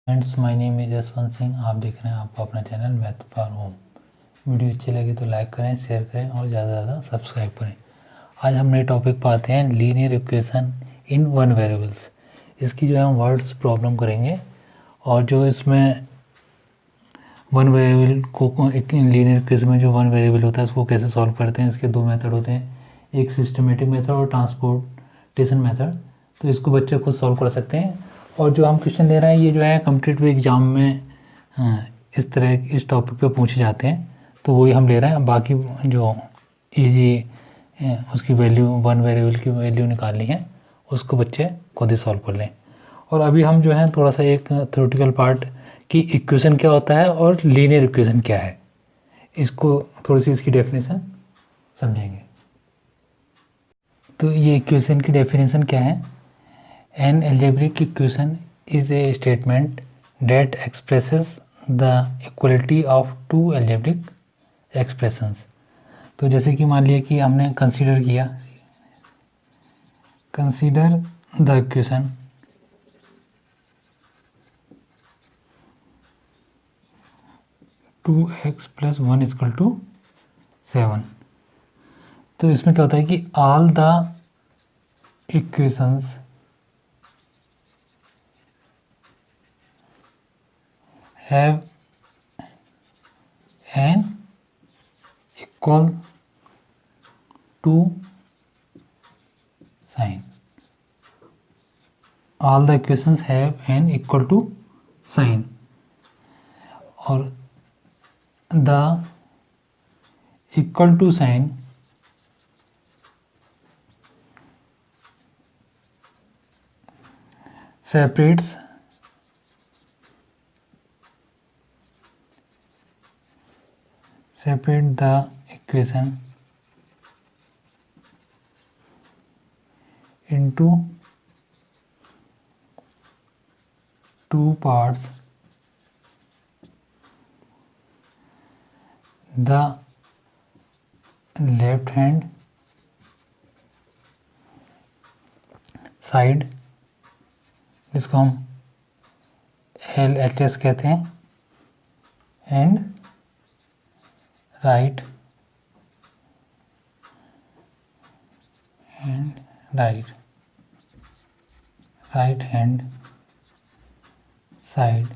Friends, my name is Jaswant Singh. आप देख रहे हैं आपको अपना channel math for home. Video अच्छी लगी तो लाइक करें, शेयर करें और ज़्यादा से ज़्यादा सब्सक्राइब करें। आज हम नए टॉपिक पर आते हैं, linear equation in one variables. इसकी जो है हम वर्ड्स प्रॉब्लम करेंगे और जो इसमें वन वेरिएबल को एक लीनियर इक्वेशन में जो वन वेरिएबल होता है उसको कैसे सॉल्व करते हैं। इसके दो मेथड होते हैं, एक सिस्टमेटिक मेथड और ट्रांसपोर्टेशन मेथड। तो इसको बच्चे खुद सॉल्व कर सकते हैं। और जो हम क्वेश्चन ले रहे हैं ये जो है कॉम्पिटिटिव एग्जाम में इस तरह इस टॉपिक पे पूछे जाते हैं, तो वही हम ले रहे हैं। बाकी जो इजी उसकी वैल्यू, वन वेरिएबल की वैल्यू निकालनी है, उसको बच्चे खुद ही सॉल्व कर लें। और अभी हम जो है थोड़ा सा एक थ्योरेटिकल पार्ट कि इक्वेशन क्या होता है और लीनियर इक्वेशन क्या है, इसको थोड़ी सी इसकी डेफिनेशन समझेंगे। तो ये इक्वेशन की डेफिनेशन क्या है? An algebraic equation is a statement that expresses the equality of two algebraic expressions. तो जैसे कि मान लिया कि हमने कंसीडर किया, कंसीडर द इक्वेशन 2x + 1 = 7। तो इसमें क्या होता है कि all the equations have an equal to sign. All the equations have an equal to sign और the equal to sign separates the equation into two parts. The left hand side, जिसको हम LHS कहते हैं, and right hand side,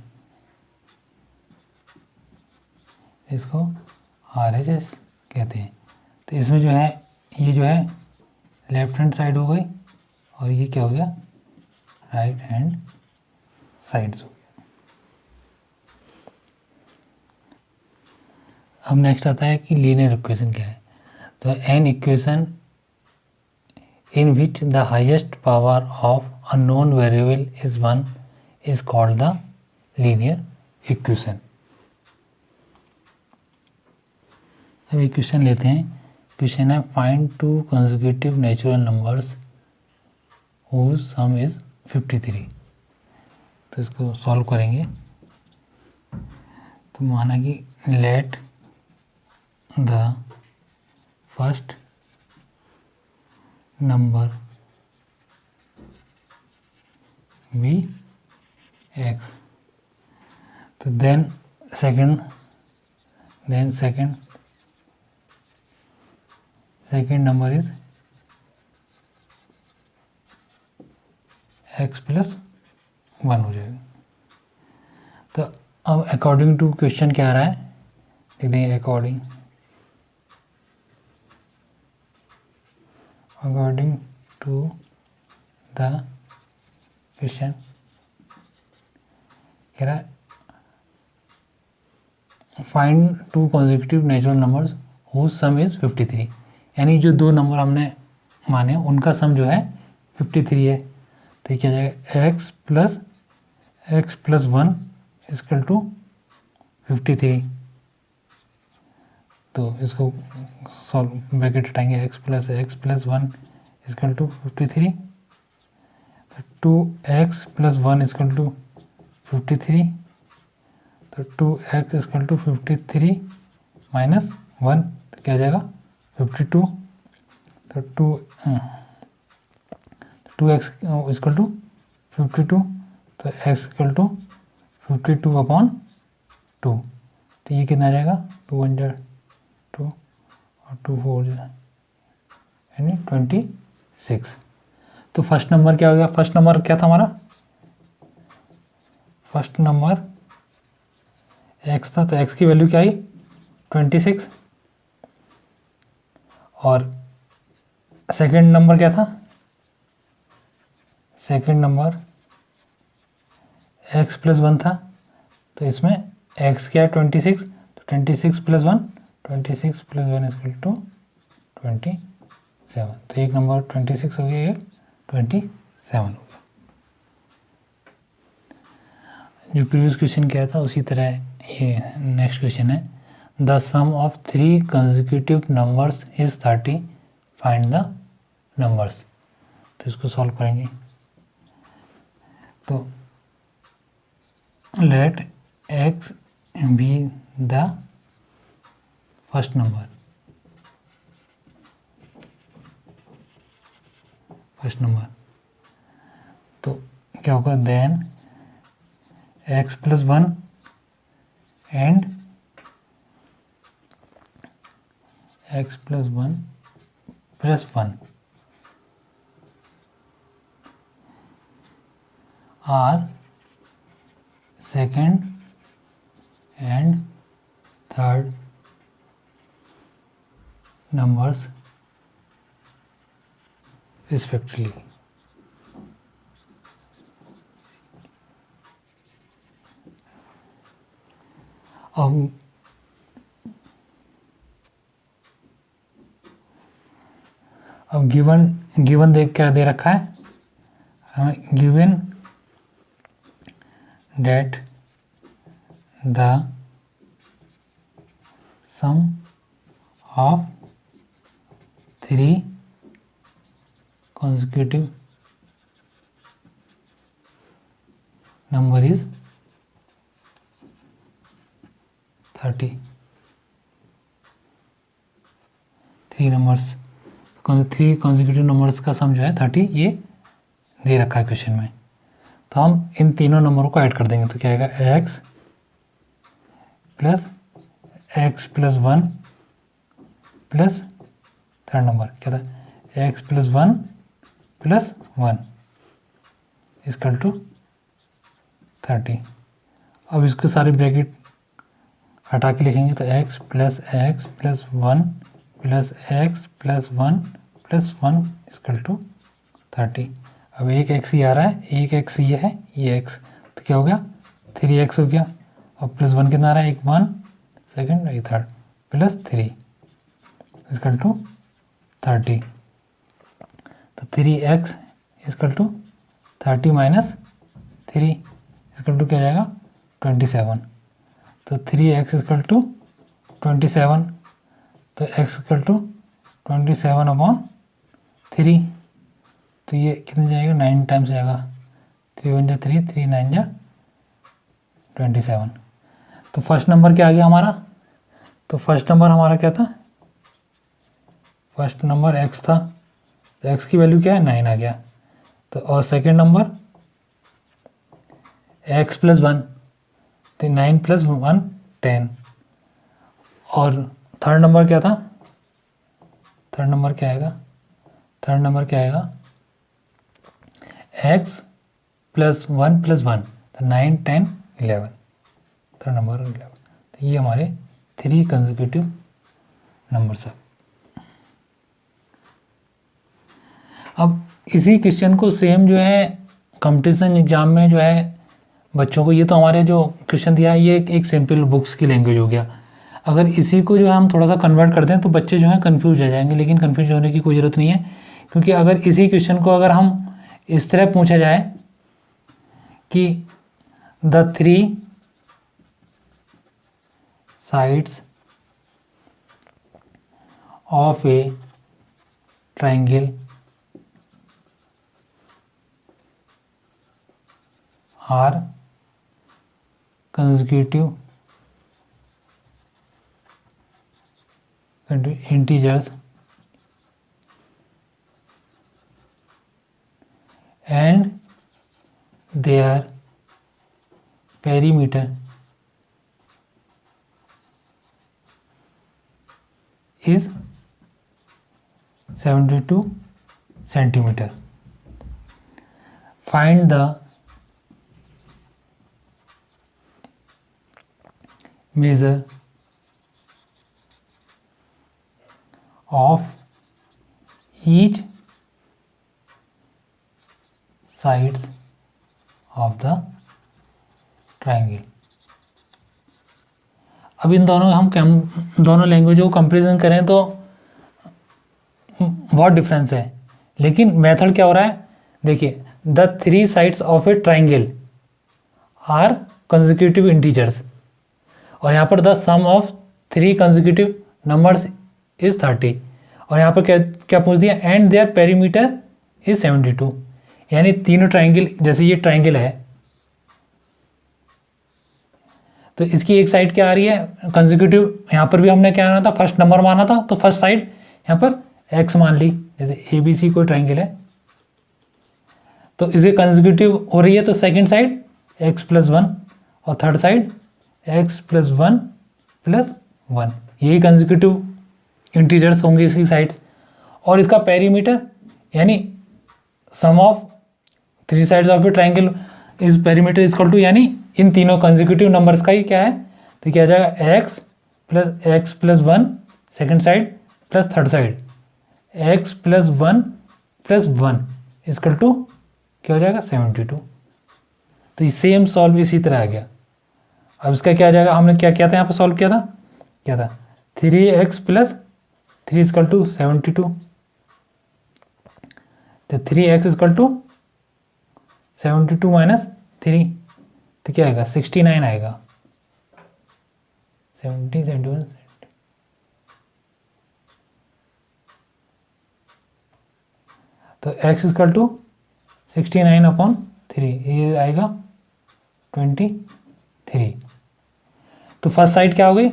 इसको RHS कहते हैं। तो इसमें जो है ये जो है लेफ्ट हैंड साइड हो गई और ये क्या हो गया, राइट हैंड साइड्स हो गया। अब नेक्स्ट आता है कि लीनियर इक्वेशन क्या है। तो an equation in which the highest power of a known variable is 1 is called the linear equation. अब इक्वेशन लेते हैं। क्वेश्चन है, find two consecutive natural numbers whose sum is 53। तो इसको सॉल्व करेंगे। तो माना कि let the first number be x, तो then second number is x + 1 हो जाएगा। तो अब अकॉर्डिंग टू क्वेश्चन क्या आ रहा है, लिख देंगे अकॉर्डिंग टू द क्वेश्चन कह रहा है find two consecutive natural numbers whose sum is 53। यानी जो दो नंबर हमने माने उनका सम जो है 53 है। तो क्या जाएगा, x + 1 = 53। तो इसको सॉल्व ब्रैकेट हटाएंगे, x + 1 = 53। तो 2x + 1 = 53। तो 2x = 53 - 1 तो क्या जाएगा, 52। तो 2x = 52, तो x = 52/2, तो ये कितना आ जाएगा 2 1 2 और 2 4 यानी 26। तो फर्स्ट नंबर क्या हो गया, फर्स्ट नंबर क्या था हमारा, फर्स्ट नंबर x था, तो x की वैल्यू क्या आई 26। और सेकंड नंबर क्या था, सेकंड नंबर x + 1 था, तो इसमें x क्या है 26, तो 26 + 1, 26 + 1 = 27। तो एक नंबर 26 हो गया, एक 27 हो गया। जो प्रीवियस क्वेश्चन क्या था उसी तरह ये नेक्स्ट क्वेश्चन है, the sum of 3 consecutive numbers is 30, find the numbers. तो इसको सॉल्व करेंगे। तो let x be the first number, first number, तो क्या होगा, then x + 1 and x + 1 + 1 are second and third numbers respectively. अब गिवन देख क्या दे रखा है हमें, given that the sum of 3 consecutive number is 30। 3 numbers, 3 consecutive numbers का सम जो है 30 ये दे रखा है क्वेश्चन में। तो हम इन तीनों नंबरों को ऐड कर देंगे, तो क्या आएगा x + x + 1 plus third number क्या था x + 1 + 1 = 30। अब इसके सारे ब्रैकेट हटा के लिखेंगे, तो x + x + 1 + x + 1 + 1 = 30। अब एक x ही आ रहा है, एक x ये है, ये x, तो क्या हो गया 3x हो गया। अब +1 कितना आ रहा है, एक 1 सेकेंड एक थर्ड +3 = 30। तो 3x = 30 - 3 = क्या जाएगा 27। तो 3x = 27, तो x = 27/3, तो ये कितना जाएगा 9 टाइम्स जाएगा, 3 × 1 = 3, 3 × 9 = 27। तो फर्स्ट नंबर क्या आ गया हमारा, तो फर्स्ट नंबर हमारा क्या था, फर्स्ट नंबर x था, तो x की वैल्यू क्या है 9 आ गया। तो और सेकंड नंबर x + 1, तो 9 + 1 10। और थर्ड नंबर क्या था, थर्ड नंबर क्या आएगा, थर्ड नंबर क्या आएगा x + 1 + 1, तो 9 10 11, थर्ड नंबर 11। तो ये हमारे 3 कंसेक्यूटिव नंबर्स है। अब इसी क्वेश्चन को सेम जो है कंपटीशन एग्जाम में जो है बच्चों को, ये तो हमारे जो क्वेश्चन दिया है ये एक सिंपल बुक्स की लैंग्वेज हो गया, अगर इसी को जो है हम थोड़ा सा कन्वर्ट कर दें तो बच्चे जो है कंफ्यूज हो जाएंगे, लेकिन कंफ्यूज होने की कोई ज़रूरत नहीं है, क्योंकि अगर इसी क्वेश्चन को अगर हम इस तरह पूछा जाए कि the 3 sides of a triangle are consecutive integers and their perimeter is 72 centimeter. Find the measure of each sides of the triangle. अब इन दोनों दोनों लैंग्वेजों को कंपेरिजन करें तो बहुत डिफरेंस है, लेकिन मेथड क्या हो रहा है, देखिए the 3 sides of a triangle are consecutive integers, और यहाँ पर the sum of 3 consecutive numbers is 30, और यहाँ पर क्या क्या पूछ दिया, एंड देयर पेरीमीटर इज 72, यानी तीनों ट्राइंगल, जैसे ये ट्राइंगल है तो इसकी एक साइड क्या आ रही है कंसेक्यूटिव, यहाँ पर भी हमने क्या माना था, फर्स्ट नंबर माना था, तो फर्स्ट साइड यहाँ पर x मान ली, जैसे ABC कोई ट्राइंगल है तो इसे कंसेक्यूटिव हो रही है, तो सेकंड साइड x+1 और थर्ड साइड x+1+1, यही कंसेक्यूटिव इंटीजर्स होंगे इसकी साइड्स। और इसका पेरीमीटर यानी sum of 3 sides of a triangle is perimeter is equal to, यानी इन तीनों कंसेक्यूटिव नंबर्स का ही क्या है, तो क्या आ जाएगा x+x+1 second side plus third side x+1+1 equal to क्या हो जाएगा 72। तो ये सेम सॉल्व इसी तरह आ गया। अब इसका क्या आ जाएगा, हमने क्या किया था यहाँ पर सॉल्व किया था 3x+3 इक्वल टू 72, तो 3x इक्वल टू 72 माइनस 3, तो क्या आएगा 69 आएगा, 70 71 तो x इक्वल टू 69/3, ये आएगा 23। तो फर्स्ट साइड क्या हो गई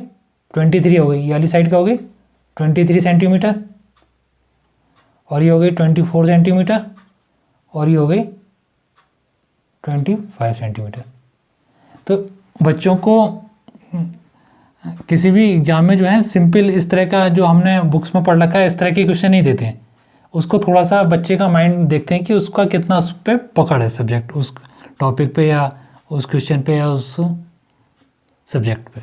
23 हो गई, ये वाली साइड क्या हो गई 23 सेंटीमीटर, और ये हो गई 24 सेंटीमीटर, और ये हो गई 25 सेंटीमीटर। तो बच्चों को किसी भी एग्जाम में जो है सिंपल इस तरह का जो हमने बुक्स में पढ़ रखा है इस तरह के क्वेश्चन नहीं देते हैं, उसको थोड़ा सा बच्चे का माइंड देखते हैं कि उसका कितना उस पर पकड़ है सब्जेक्ट, उस टॉपिक पे या उस क्वेश्चन पे या उस सब्जेक्ट पे।